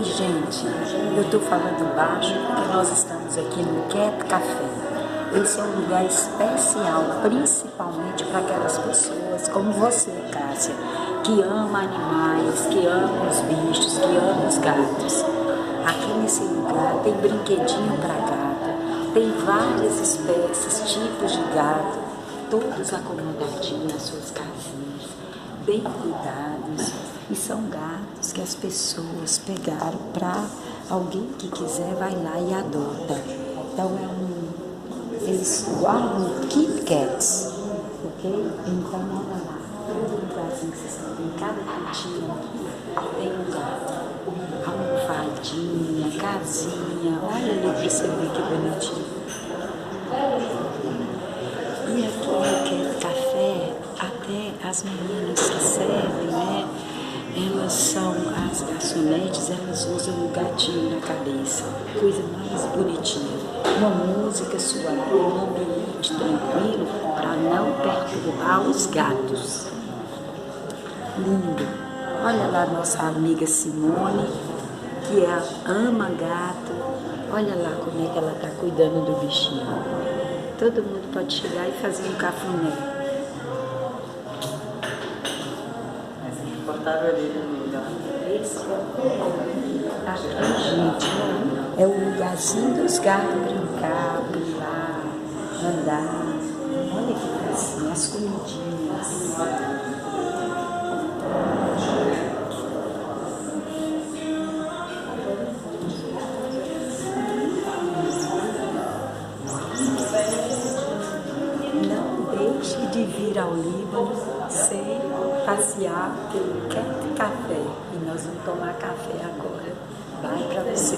Oi, gente, eu estou falando baixo porque nós estamos aqui no Cat Café. Esse é um lugar especial, principalmente para aquelas pessoas como você, Cássia, que ama animais, que ama os bichos, que ama os gatos. Aqui nesse lugar tem brinquedinho para gato, tem várias espécies, tipos de gato, todos acomodadinhos nas suas casinhas, bem cuidados. E são gatos que as pessoas pegaram para alguém que quiser vai lá e adota. Então eles guardam Kit Kats, ok? Então olha lá, todo lugarzinho que vocês estão vendo, cada cantinho aqui tem um gato, almofadinha, casinha, olha ali para você ver que bonitinho. E aqui no Cat Café, até as meninas que servem, né? Elas são as garçonetes, elas usam um gatinho na cabeça, coisa mais bonitinha. Uma música suave, um ambiente tranquilo para não perturbar os gatos. Lindo. Olha lá nossa amiga Simone, que ama gato. Olha lá como é que ela está cuidando do bichinho. Todo mundo pode chegar e fazer um cafuné. Esse aqui, gente, é o lugarzinho dos gatos brincar, pular, andar. Olha que gracinha, as comidinhas. Não deixe de vir ao Líbano sem passear pelo Cat Café. E nós vamos tomar café agora. Vai para você.